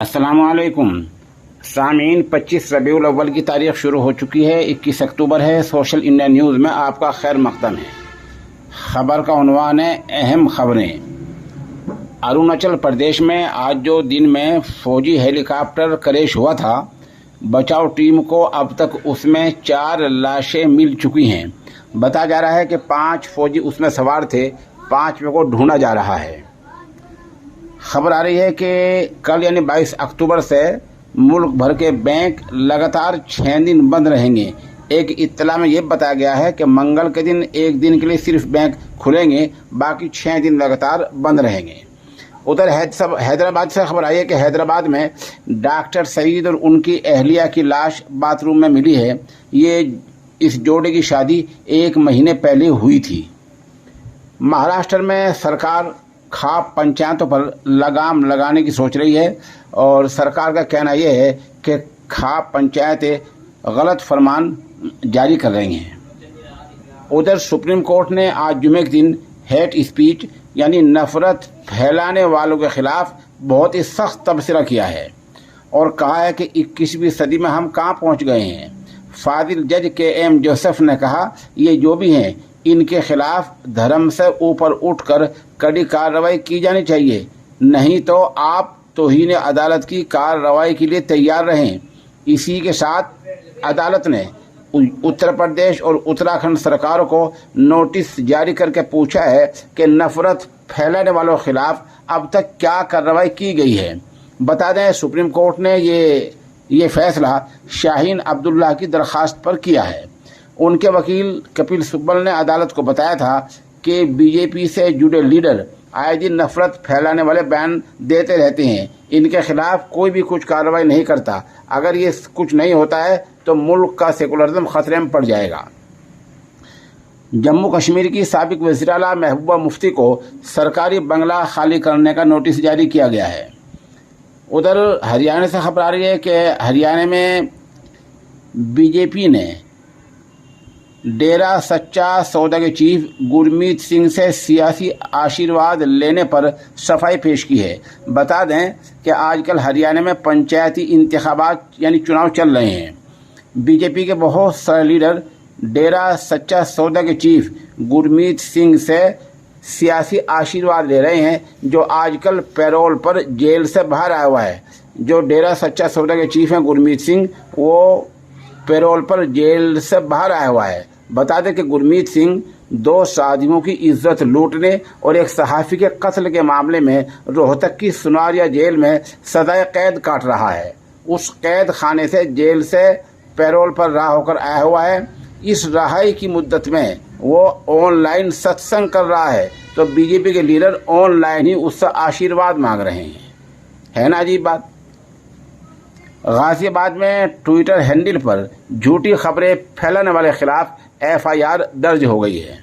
अस्सलामुअलैकुम सामीन। 25 रबीउल अव्वल की तारीख शुरू हो चुकी है। 21 अक्टूबर है। सोशल इंडिया न्यूज़ में आपका खैर मकदम है। खबर का उन्वान है अहम खबरें। अरुणाचल प्रदेश में आज जो दिन में फौजी हेलीकॉप्टर क्रैश हुआ था, बचाव टीम को अब तक उसमें 4 लाशें मिल चुकी हैं। बताया जा रहा है कि 5 फौजी उसमें सवार थे, 5वें को ढूंढा जा रहा है। खबर आ रही है कि कल यानी 22 अक्टूबर से मुल्क भर के बैंक लगातार 6 दिन बंद रहेंगे। एक इत्तला में ये बताया गया है कि मंगल के दिन एक दिन के लिए सिर्फ बैंक खुलेंगे, बाकी 6 दिन लगातार बंद रहेंगे। उधर हैदराबाद से खबर आई है कि हैदराबाद में डॉक्टर सईद और उनकी अहलिया की लाश बाथरूम में मिली है। ये इस जोड़े की शादी 1 महीने पहले हुई थी। महाराष्ट्र में सरकार खाप पंचायतों पर लगाम लगाने की सोच रही है और सरकार का कहना यह है कि खाप पंचायतें गलत फरमान जारी कर रही हैं। उधर सुप्रीम कोर्ट ने आज जुमे के दिन हेट स्पीच यानी नफरत फैलाने वालों के खिलाफ बहुत ही सख्त तबसरा किया है और कहा है कि 21वीं सदी में हम कहाँ पहुँच गए हैं। फादिल जज KM जोसेफ ने कहा, ये जो भी हैं इनके खिलाफ धर्म से ऊपर उठकर कड़ी कार्रवाई की जानी चाहिए, नहीं तो आप तौहीन अदालत की कार्रवाई के लिए तैयार रहें। इसी के साथ अदालत ने उत्तर प्रदेश और उत्तराखंड सरकारों को नोटिस जारी करके पूछा है कि नफरत फैलाने वालों के खिलाफ अब तक क्या कार्रवाई की गई है। बता दें, सुप्रीम कोर्ट ने ये फैसला शाहीन अब्दुल्ला की दरखास्त पर किया है। उनके वकील कपिल सिब्बल ने अदालत को बताया था कि बीजेपी से जुड़े लीडर आए दिन नफरत फैलाने वाले बयान देते रहते हैं, इनके खिलाफ कोई भी कुछ कार्रवाई नहीं करता। अगर ये कुछ नहीं होता है तो मुल्क का सेकुलरिज्म खतरे में पड़ जाएगा। जम्मू कश्मीर की साबिक वज़ीर आला महबूबा मुफ्ती को सरकारी बंगला खाली करने का नोटिस जारी किया गया है। उधर हरियाणा से खबर आ रही है कि हरियाणा में बीजेपी ने डेरा सच्चा सौदा के चीफ गुरमीत सिंह से सियासी आशीर्वाद लेने पर सफाई पेश की है। बता दें कि आजकल हरियाणा में पंचायती इंतखाबात यानी चुनाव चल रहे हैं। बीजेपी के बहुत सारे लीडर डेरा सच्चा सौदा के चीफ गुरमीत सिंह से सियासी आशीर्वाद ले रहे हैं, जो आजकल पैरोल पर जेल से बाहर आया हुआ है। जो डेरा सच्चा सौदा के चीफ हैं गुरमीत सिंह, वो पैरोल पर जेल से बाहर आया हुआ है। बता दें कि गुरमीत सिंह 2 शादियों की इज्जत लूटने और एक सहाफ़ी के कत्ल के मामले में रोहतक की सुनारिया जेल में सजाए कैद काट रहा है। उस कैद खाने से जेल से पैरोल पर रहा होकर आया हुआ है। इस रहाई की मुद्दत में वो ऑनलाइन सत्संग कर रहा है, तो बीजेपी के लीडर ऑनलाइन ही उससे आशीर्वाद मांग रहे हैं। है ना अजीब बात। गाजियाबाद में ट्विटर हैंडल पर झूठी खबरें फैलाने वाले खिलाफ FIR दर्ज हो गई है।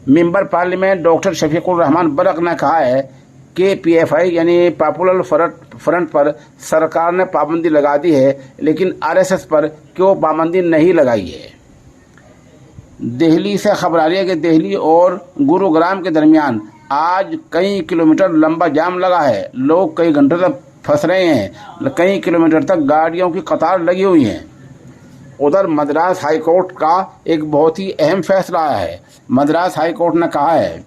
Member parliament doctor Shafiqur Rahman बरक ने कहा है कि PFI यानी पॉपुलर फ्रंट पर सरकार ने पाबंदी लगा दी है, लेकिन RSS पर क्यों पाबंदी नहीं लगाई है। दिल्ली से खबर आ रही है कि दिल्ली और गुरुग्राम के दरमियान आज कई किलोमीटर लंबा जाम लगा है। लोग कई घंटों तक फंस रहे हैं, कई किलोमीटर तक गाड़ियों की कतार लगी हुई है। उधर मद्रास हाई कोर्ट का एक बहुत ही अहम फैसला आया है। मद्रास हाई कोर्ट ने कहा है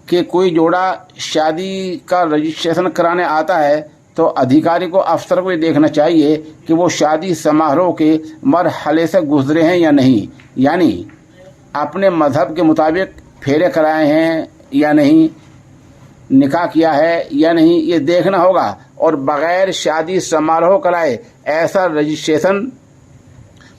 कि कोई जोड़ा शादी का रजिस्ट्रेशन कराने आता है तो अधिकारी को अफसर को ये देखना चाहिए कि वो शादी समारोह के मरहले से गुजरे हैं या नहीं, यानी अपने मजहब के मुताबिक फेरे कराए हैं या नहीं, निकाह किया है या नहीं, ये देखना होगा। और बगैर शादी समारोह कराए ऐसा रजिस्ट्रेशन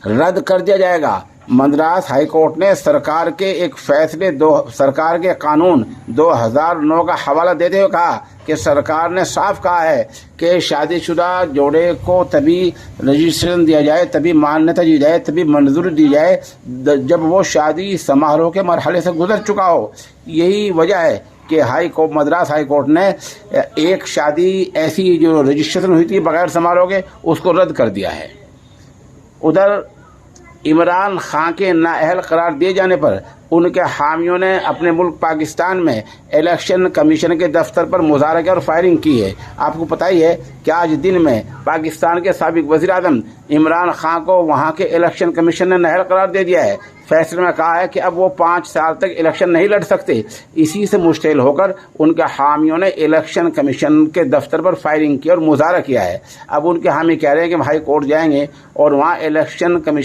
रद्द कर दिया जाएगा। मद्रास हाई कोर्ट ने सरकार के एक फैसले सरकार के कानून 2009 का हवाला देते हुए कहा कि सरकार ने साफ कहा है कि शादीशुदा जोड़े को तभी रजिस्ट्रेशन दिया जाए, तभी मान्यता दी जाए, तभी मंजूरी दी जाए जब वो शादी समारोह के मरहले से गुजर चुका हो। यही वजह है कि मद्रास हाई कोर्ट ने एक शादी ऐसी जो रजिस्ट्रेशन हुई थी बगैर समारोह के, उसको रद्द कर दिया है। उधर इमरान खान के नाअहल करार दिए जाने पर उनके हामियों ने अपने मुल्क पाकिस्तान में इलेक्शन कमीशन के दफ्तर पर मुजाहरा किया और फायरिंग की है। आपको पता ही है कि आज दिन में पाकिस्तान के साबिक वज़ीर आज़म इमरान खान को वहाँ के इलेक्शन कमीशन ने नाअहल करार दे दिया है। फैसले में कहा है कि अब वो 5 साल तक इलेक्शन नहीं लड़ सकते। इसी से मुश्तिल होकर उनके हामियों ने इलेक्शन कमीशन के दफ्तर पर फायरिंग की और मुजाहरा किया है। अब उनके हामी कह रहे हैं कि हम हाई कोर्ट जाएंगे और वहाँ इलेक्शन कमीशन